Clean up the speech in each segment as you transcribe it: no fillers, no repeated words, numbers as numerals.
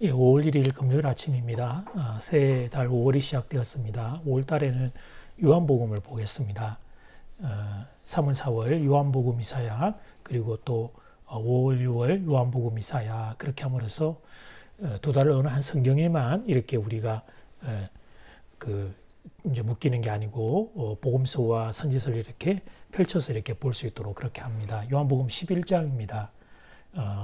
예, 5월 1일 금요일 아침입니다. 새해 달 5월이 시작되었습니다. 5월 달에는 요한복음을 보겠습니다. 3월, 4월 요한복음 이사야, 그리고 또 5월, 6월 요한복음 이사야, 그렇게 함으로써 두 달을 어느 한 성경에만 이렇게 우리가 이제 묶이는 게 아니고 복음서와 선지서를 이렇게 펼쳐서 이렇게 볼 수 있도록 그렇게 합니다. 요한복음 11장입니다.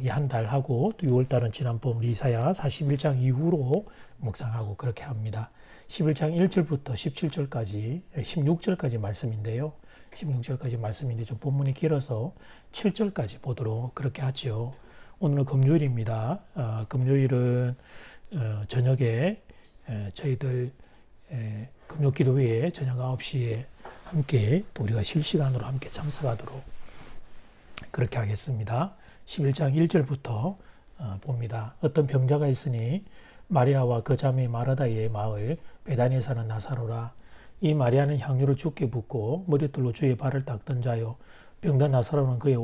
이 한 달하고 또 6월 달은 지난번 이사야 41장 이후로 묵상하고 그렇게 합니다. 11장 1절부터 17절까지 16절까지 말씀인데요. 16절까지 말씀인데 좀 본문이 길어서 7절까지 보도록 그렇게 하죠. 오늘은 금요일입니다. 금요일은 저녁에 저희들 금요 기도회에 저녁 9시에 함께 또 우리가 실시간으로 함께 참석하도록 그렇게 하겠습니다. 11장 1절부터 봅니다. 어떤 병자가 있으니 마리아와 그 자매 마르다의 마을 베다니에 사는 나사로라. 이 마리아는 향유를 주께 붓고 머릿돌로 주의 발을 닦던 자요. 병든 나사로는 그의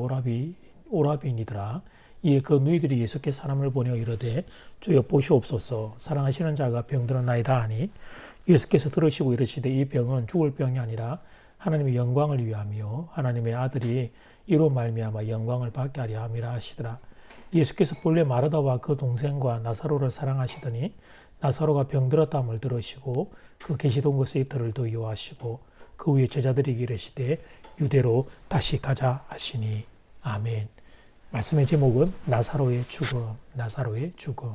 오라비니더라. 이에 그 누이들이 예수께 사람을 보내어 이르되 주여 보시옵소서 사랑하시는 자가 병들었나이다 하니 예수께서 들으시고 이르시되 이 병은 죽을 병이 아니라 하나님의 영광을 위함이요 하나님의 아들이 이로 말미암아 영광을 받게 하려 함이라 하시더라. 예수께서 본래 마르다와 그 동생과 나사로를 사랑하시더니 나사로가 병들었다함을 들으시고 그 계시던 곳에 이틀을 더 요하시고 그 후에 제자들에게 이르시되 유대로 다시 가자 하시니 아멘. 말씀의 제목은 나사로의 죽음, 나사로의 죽음.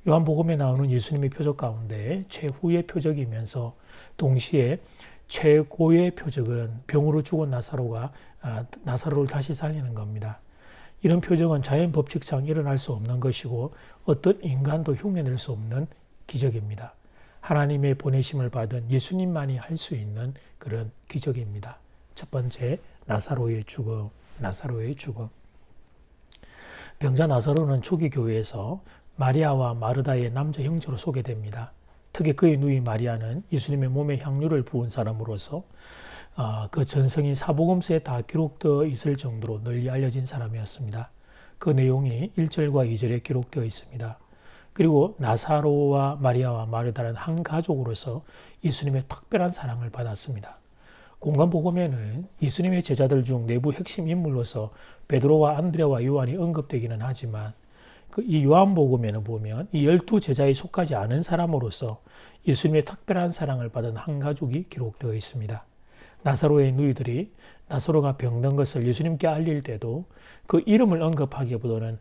요한복음에 나오는 예수님의 표적 가운데 최후의 표적이면서 동시에 최고의 표적은 병으로 죽은 나사로를 다시 살리는 겁니다. 이런 표적은 자연 법칙상 일어날 수 없는 것이고 어떤 인간도 흉내낼 수 없는 기적입니다. 하나님의 보내심을 받은 예수님만이 할 수 있는 그런 기적입니다. 첫 번째, 나사로의 죽음, 나사로의 죽음. 병자 나사로는 초기 교회에서 마리아와 마르다의 남자 형제로 소개됩니다. 특히 그의 누이 마리아는 예수님의 몸에 향유를 부은 사람으로서 그 전성이 사복음서에 다 기록되어 있을 정도로 널리 알려진 사람이었습니다. 그 내용이 1절과 2절에 기록되어 있습니다. 그리고 나사로와 마리아와 마르다는 한 가족으로서 예수님의 특별한 사랑을 받았습니다. 공간복음에는 예수님의 제자들 중 내부 핵심 인물로서 베드로와 안드레와 요한이 언급되기는 하지만 이 요한복음에는 보면 이 12제자에 속하지 않은 사람으로서 예수님의 특별한 사랑을 받은 한 가족이 기록되어 있습니다. 나사로의 누이들이 나사로가 병든 것을 예수님께 알릴 때도 그 이름을 언급하기보다는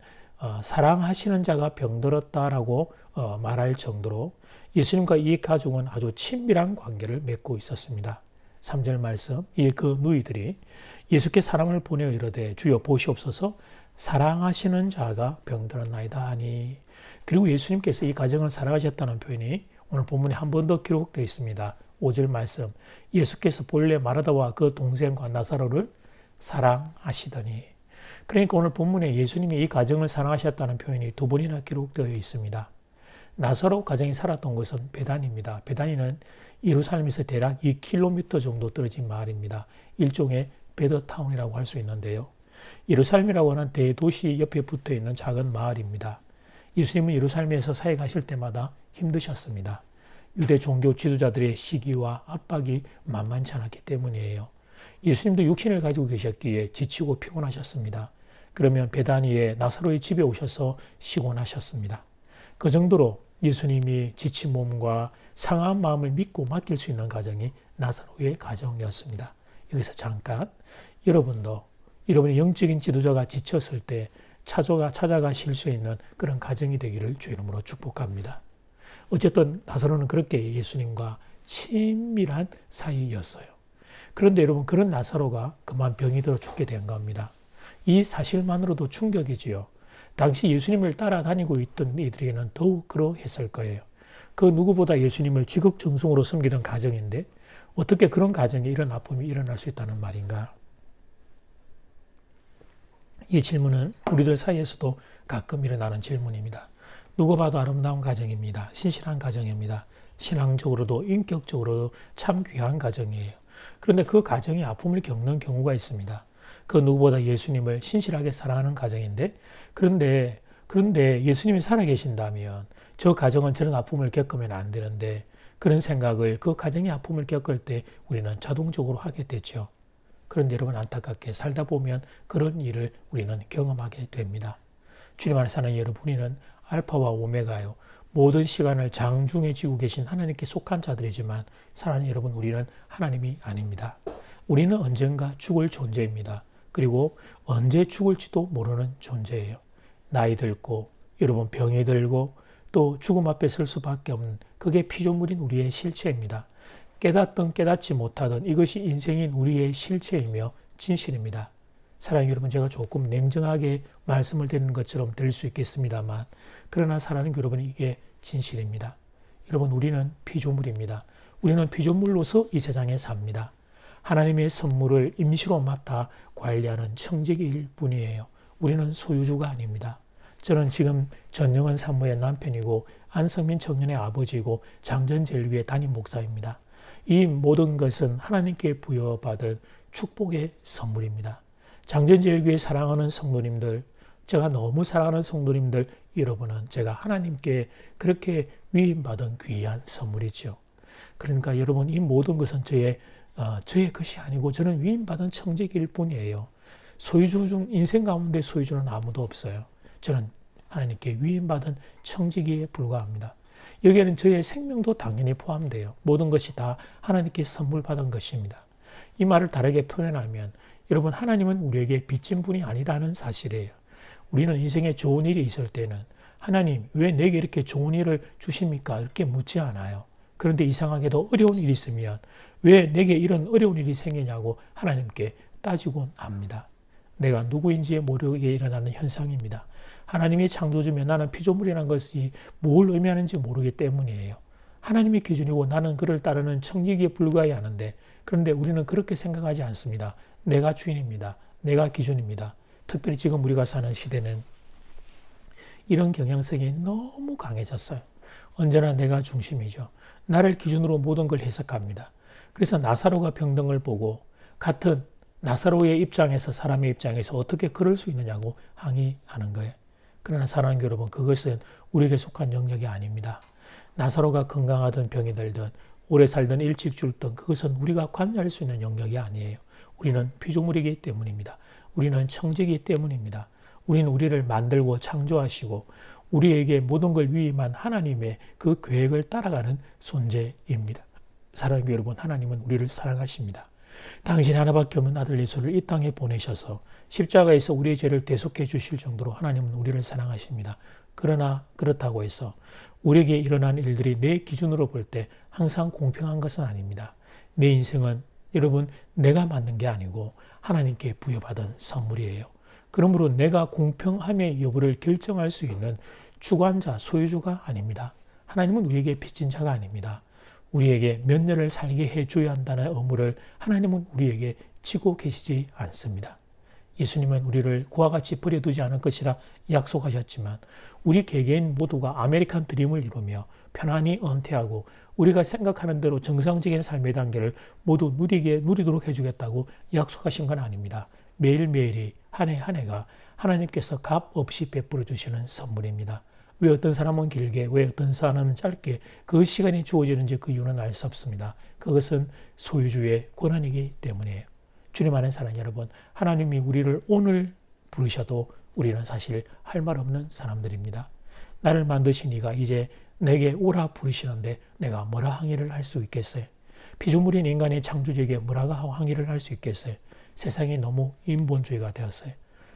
사랑하시는 자가 병들었다라고 말할 정도로 예수님과 이 가족은 아주 친밀한 관계를 맺고 있었습니다. 3절 말씀, 이에 그 누이들이 예수께 사람을 보내어 이르되 주여 보시옵소서 사랑하시는 자가 병들었나이다 하니. 그리고 예수님께서 이 가정을 사랑하셨다는 표현이 오늘 본문에 한 번 더 기록되어 있습니다. 5절 말씀, 예수께서 본래 마르다와 그 동생과 나사로를 사랑하시더니. 그러니까 오늘 본문에 예수님이 이 가정을 사랑하셨다는 표현이 두 번이나 기록되어 있습니다. 나사로 가정이 살았던 곳은 베다니입니다. 베다니는 예루살렘에서 대략 2km 정도 떨어진 마을입니다. 일종의 베더타운이라고 할 수 있는데요. 예루살렘이라고 하는 대도시 옆에 붙어있는 작은 마을입니다. 예수님은 예루살렘에서 사역하실 때마다 힘드셨습니다. 유대 종교 지도자들의 시기와 압박이 만만치 않았기 때문이에요. 예수님도 육신을 가지고 계셨기에 지치고 피곤하셨습니다. 그러면 베다니의 나사로의 집에 오셔서 쉬곤 하셨습니다. 그 정도로 예수님이 지친 몸과 상한 마음을 믿고 맡길 수 있는 가정이 나사로의 가정이었습니다. 여기서 잠깐 여러분의 영적인 지도자가 지쳤을 때 찾아가실 수 있는 그런 가정이 되기를 주 이름으로 축복합니다. 어쨌든 나사로는 그렇게 예수님과 친밀한 사이였어요. 그런데 여러분, 그런 나사로가 그만 병이 들어 죽게 된 겁니다. 이 사실만으로도 충격이지요. 당시 예수님을 따라다니고 있던 이들에게는 더욱 그러했을 거예요. 그 누구보다 예수님을 지극정성으로 섬기던 가정인데 어떻게 그런 가정에 이런 아픔이 일어날 수 있다는 말인가? 이 질문은 우리들 사이에서도 가끔 일어나는 질문입니다. 누가 봐도 아름다운 가정입니다. 신실한 가정입니다. 신앙적으로도 인격적으로도 참 귀한 가정이에요. 그런데 그 가정이 아픔을 겪는 경우가 있습니다. 그 누구보다 예수님을 신실하게 사랑하는 가정인데, 그런데 그런데 예수님이 살아계신다면 저 가정은 저런 아픔을 겪으면 안 되는데 그런 생각을 그 가정의 아픔을 겪을 때 우리는 자동적으로 하게 되죠. 그런데 여러분 안타깝게 살다 보면 그런 일을 우리는 경험하게 됩니다. 주님 안에 사는 여러분, 우리는 알파와 오메가요. 모든 시간을 장중에 지고 계신 하나님께 속한 자들이지만 사랑하는 여러분, 우리는 하나님이 아닙니다. 우리는 언젠가 죽을 존재입니다. 그리고 언제 죽을지도 모르는 존재예요. 나이 들고 여러분 병이 들고 또 죽음 앞에 설 수밖에 없는 그게 피조물인 우리의 실체입니다. 깨닫든 깨닫지 못하든 이것이 인생인 우리의 실체이며 진실입니다. 사랑하는 여러분, 제가 조금 냉정하게 말씀을 드리는 것처럼 들릴 수 있겠습니다만 그러나 사랑하는 여러분, 이게 진실입니다. 여러분, 우리는 피조물입니다. 우리는 피조물로서 이 세상에 삽니다. 하나님의 선물을 임시로 맡아 관리하는 청지기일 뿐이에요. 우리는 소유주가 아닙니다. 저는 지금 전영은 산모의 남편이고 안성민 청년의 아버지이고 장전제일교회 담임 목사입니다. 이 모든 것은 하나님께 부여받은 축복의 선물입니다. 장전제일교회 사랑하는 성도님들, 제가 너무 사랑하는 성도님들, 여러분은 제가 하나님께 그렇게 위임받은 귀한 선물이죠. 그러니까 여러분, 이 모든 것은 저의 것이 아니고 저는 위임받은 청지기일 뿐이에요. 소유주 중 인생 가운데 소유주는 아무도 없어요. 저는 하나님께 위임받은 청지기에 불과합니다. 여기에는 저의 생명도 당연히 포함돼요. 모든 것이 다 하나님께 선물 받은 것입니다. 이 말을 다르게 표현하면 여러분, 하나님은 우리에게 빚진 분이 아니라는 사실이에요. 우리는 인생에 좋은 일이 있을 때는 하나님, 왜 내게 이렇게 좋은 일을 주십니까? 이렇게 묻지 않아요. 그런데 이상하게도 어려운 일이 있으면 왜 내게 이런 어려운 일이 생기냐고 하나님께 따지곤 합니다. 내가 누구인지 모르게 일어나는 현상입니다. 하나님이 창조주면 나는 피조물이라는 것이 뭘 의미하는지 모르기 때문이에요. 하나님이 기준이고 나는 그를 따르는 청지기에 불과해야 하는데 그런데 우리는 그렇게 생각하지 않습니다. 내가 주인입니다. 내가 기준입니다. 특별히 지금 우리가 사는 시대는 이런 경향성이 너무 강해졌어요. 언제나 내가 중심이죠. 나를 기준으로 모든 걸 해석합니다. 그래서 나사로가 병든 보고 같은 나사로의 입장에서 사람의 입장에서 어떻게 그럴 수 있느냐고 항의하는 거예요. 그러나 사랑하는 여러분, 그것은 우리에게 속한 영역이 아닙니다. 나사로가 건강하든 병이 들든 오래 살든 일찍 죽든 그것은 우리가 관여할 수 있는 영역이 아니에요. 우리는 피조물이기 때문입니다. 우리는 청지기 때문입니다. 우리는 우리를 만들고 창조하시고 우리에게 모든 걸 위임한 하나님의 그 계획을 따라가는 존재입니다. 사랑하는 여러분, 하나님은 우리를 사랑하십니다. 당신 하나밖에 없는 아들 예수를 이 땅에 보내셔서 십자가에서 우리의 죄를 대속해 주실 정도로 하나님은 우리를 사랑하십니다. 그러나 그렇다고 해서 우리에게 일어난 일들이 내 기준으로 볼 때 항상 공평한 것은 아닙니다. 내 인생은 여러분 내가 만든 게 아니고 하나님께 부여받은 선물이에요. 그러므로 내가 공평함의 여부를 결정할 수 있는 주관자, 소유주가 아닙니다. 하나님은 우리에게 빚진 자가 아닙니다. 우리에게 몇 년을 살게 해줘야 한다는 의무를 하나님은 우리에게 지고 계시지 않습니다. 예수님은 우리를 그와 같이 버려두지 않을 것이라 약속하셨지만 우리 개개인 모두가 아메리칸 드림을 이루며 편안히 은퇴하고 우리가 생각하는 대로 정상적인 삶의 단계를 모두 누리도록 해주겠다고 약속하신 건 아닙니다. 매일매일이 한 해 한 해가 하나님께서 값 없이 베풀어 주시는 선물입니다. 왜 어떤 사람은 길게, 왜 어떤 사람은 짧게 그 시간이 주어지는지 그 이유는 알 수 없습니다. 그것은 소유주의 권한이기 때문이에요. 주님 안에 사는 여러분, 하나님이 우리를 오늘 부르셔도 우리는 사실 할 말 없는 사람들입니다. 나를 만드신 이가 이제 내게 오라 부르시는데 내가 뭐라 항의를 할 수 있겠어요? 피조물인 인간의 창조주에게 뭐라고 항의를 할 수 있겠어요? 세상이 너무 인본주의가 되었어요.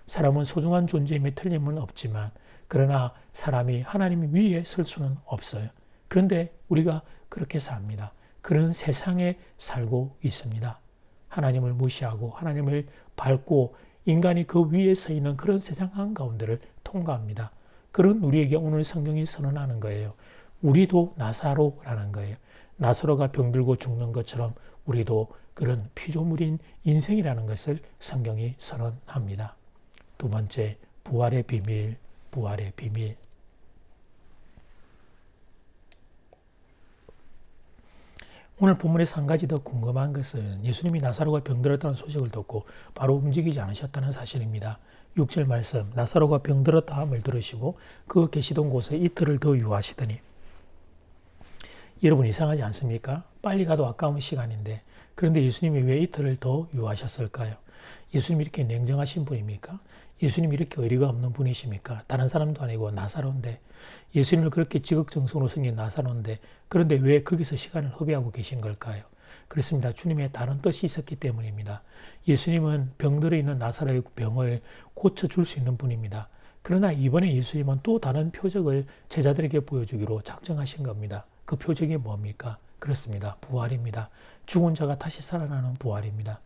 사람은 소중한 존재임에 틀림은 없지만 그러나 사람이 하나님 위에 설 수는 없어요. 그런데 우리가 그렇게 삽니다. 그런 세상에 살고 있습니다. 하나님을 무시하고 하나님을 밟고 인간이 그 위에 서 있는 그런 세상 한가운데를 통과합니다. 그런 우리에게 오늘 성경이 선언하는 거예요. 우리도 나사로라는 거예요. 나사로가 병들고 죽는 것처럼 우리도 그런 피조물인 인생이라는 것을 성경이 선언합니다. 두 번째, 부활의 비밀, 부활의 비밀. 오늘 본문에서 한 가지 더 궁금한 것은 예수님이 나사로가 병들었다는 소식을 듣고 바로 움직이지 않으셨다는 사실입니다. 6절 말씀, 나사로가 병들었다 함을 들으시고 그 계시던 곳에 이틀을 더 유하시더니. 여러분 이상하지 않습니까? 빨리 가도 아까운 시간인데 그런데 예수님이 왜 이틀을 더 유하셨을까요? 예수님이 이렇게 냉정하신 분입니까? 예수님이 이렇게 의리가 없는 분이십니까? 다른 사람도 아니고 나사로인데, 예수님을 그렇게 지극정성으로 섬긴 나사로인데 그런데 왜 거기서 시간을 허비하고 계신 걸까요? 그렇습니다. 주님의 다른 뜻이 있었기 때문입니다. 예수님은 병들어 있는 나사로의 병을 고쳐줄 수 있는 분입니다. 그러나 이번에 예수님은 또 다른 표적을 제자들에게 보여주기로 작정하신 겁니다. 그 표적이 뭡니까? 그렇습니다. 부활입니다. 죽은 자가 다시 살아나는 부활입니다.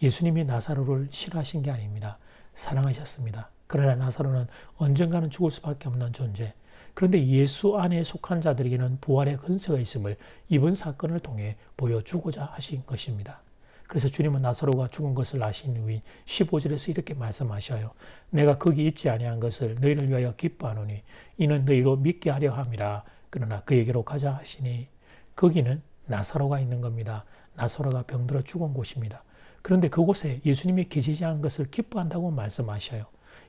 예수님이 나사로를 싫어하신 게 아닙니다. 사랑하셨습니다. 그러나 나사로는 언젠가는 죽을 수밖에 없는 존재. 그런데 예수 안에 속한 자들에게는 부활의 근세가 있음을 이번 사건을 통해 보여주고자 하신 것입니다. 그래서 주님은 나사로가 죽은 것을 아신 후인 15절에서 이렇게 말씀하셔요. 내가 거기 있지 아니한 것을 너희를 위하여 기뻐하노니 이는 너희로 믿게 하려 함이라. 그러나 그에게로 가자 하시니 거기는 나사로가 있는 겁니다. 나사로가 병들어 죽은 곳입니다. 그런데 그곳에 예수님이 계시지 않은 것을 기뻐한다고 말씀하셔요.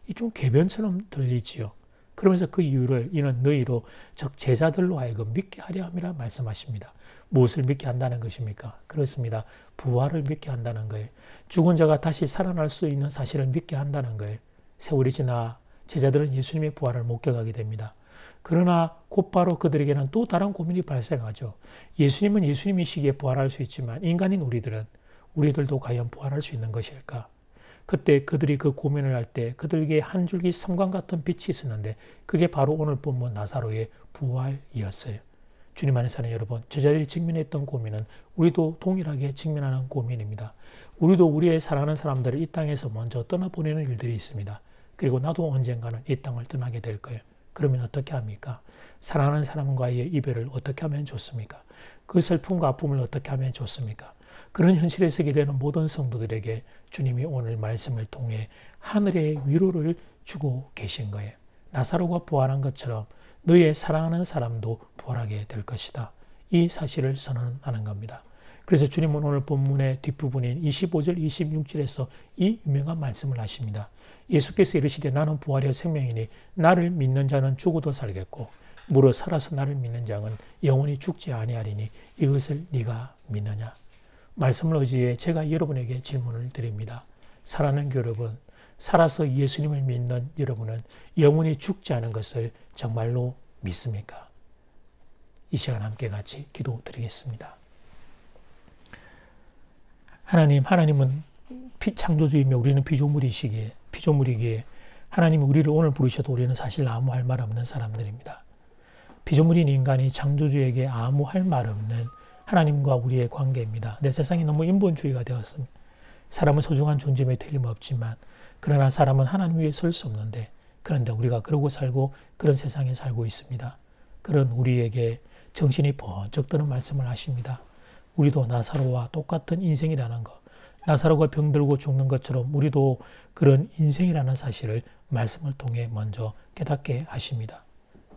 이 좀 궤변처럼 들리지요. 그러면서 그 이유를 이는 너희로 즉 제자들로 하여금 믿게 하려 함이라 말씀하십니다. 무엇을 믿게 한다는 것입니까? 그렇습니다. 부활을 믿게 한다는 거예요. 죽은 자가 다시 살아날 수 있는 사실을 믿게 한다는 거예요. 세월이 지나 제자들은 예수님의 부활을 목격하게 됩니다. 그러나 곧바로 그들에게는 또 다른 고민이 발생하죠. 예수님은 예수님이시기에 부활할 수 있지만 인간인 우리들도 과연 부활할 수 있는 것일까? 그때 그들이 그 고민을 할 때 그들에게 한 줄기 성광 같은 빛이 있었는데 그게 바로 오늘 본문 나사로의 부활이었어요. 주님 안에 사는 여러분, 제자들이 직면했던 고민은 우리도 동일하게 직면하는 고민입니다. 우리도 우리의 사랑하는 사람들을 이 땅에서 먼저 떠나보내는 일들이 있습니다. 그리고 나도 언젠가는 이 땅을 떠나게 될 거예요. 그러면 어떻게 합니까? 사랑하는 사람과의 이별을 어떻게 하면 좋습니까? 그 슬픔과 아픔을 어떻게 하면 좋습니까? 그런 현실에 서게 되는 모든 성도들에게 주님이 오늘 말씀을 통해 하늘의 위로를 주고 계신 거예요. 나사로가 부활한 것처럼 너의 사랑하는 사람도 부활하게 될 것이다. 이 사실을 선언하는 겁니다. 그래서 주님은 오늘 본문의 뒷부분인 25절, 26절에서 이 유명한 말씀을 하십니다. 예수께서 이르시되 나는 부활이요 생명이니 나를 믿는 자는 죽어도 살겠고 무릇 살아서 나를 믿는 자는 영원히 죽지 아니하리니 이것을 네가 믿느냐. 말씀을 의지해 제가 여러분에게 질문을 드립니다. 사랑하는 여러분, 살아서 예수님을 믿는 여러분은 영원히 죽지 않은 것을 정말로 믿습니까? 이 시간 함께 같이 기도드리겠습니다. 하나님은 창조주이며 우리는 피조물이기에 하나님이 우리를 오늘 부르셔도 우리는 사실 아무 할 말 없는 사람들입니다. 피조물인 인간이 창조주에게 아무 할 말 없는 하나님과 우리의 관계입니다. 내 세상이 너무 인본주의가 되었습니다. 사람은 소중한 존재임에 틀림없지만 그러나 사람은 하나님 위에 설 수 없는데 그런데 우리가 그러고 살고 그런 세상에 살고 있습니다. 그런 우리에게 정신이 번쩍 드는 말씀을 하십니다. 우리도 나사로와 똑같은 인생이라는 것, 나사로가 병들고 죽는 것처럼 우리도 그런 인생이라는 사실을 말씀을 통해 먼저 깨닫게 하십니다.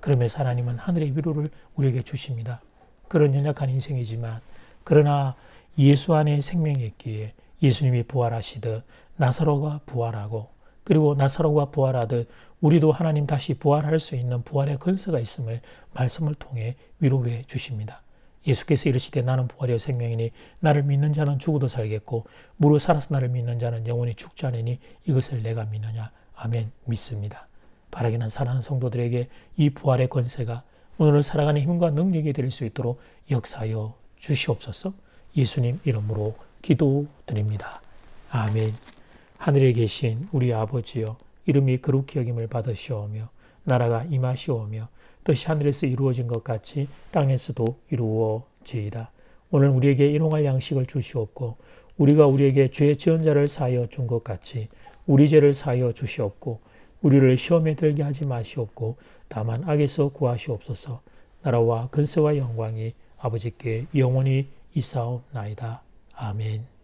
그러면서 하나님은 하늘의 위로를 우리에게 주십니다. 그런 연약한 인생이지만 그러나 예수 안에 생명이 있기에 예수님이 부활하시듯 나사로가 부활하고 그리고 나사로가 부활하듯 우리도 하나님 다시 부활할 수 있는 부활의 근세가 있음을 말씀을 통해 위로해 주십니다. 예수께서 이르시되 나는 부활이요 생명이니 나를 믿는 자는 죽어도 살겠고 무릇 살아서 나를 믿는 자는 영원히 죽지 않으니 이것을 내가 믿느냐. 아멘. 믿습니다. 바라기는 사랑하는 성도들에게 이 부활의 권세가 오늘을 살아가는 힘과 능력이 될 수 있도록 역사하여 주시옵소서. 예수님 이름으로 기도드립니다. 아멘. 하늘에 계신 우리 아버지여, 이름이 거룩히 여김을 받으시오며 나라가 임하시오며 뜻이 하늘에서 이루어진 것 같이 땅에서도 이루어지이다. 오늘 우리에게 일용할 양식을 주시옵고 우리가 우리에게 죄 지은 자를 사하여 준 것 같이 우리 죄를 사하여 주시옵고 우리를 시험에 들게 하지 마시옵고 다만 악에서 구하시옵소서. 나라와 근세와 영광이 아버지께 영원히 있사옵나이다. 아멘.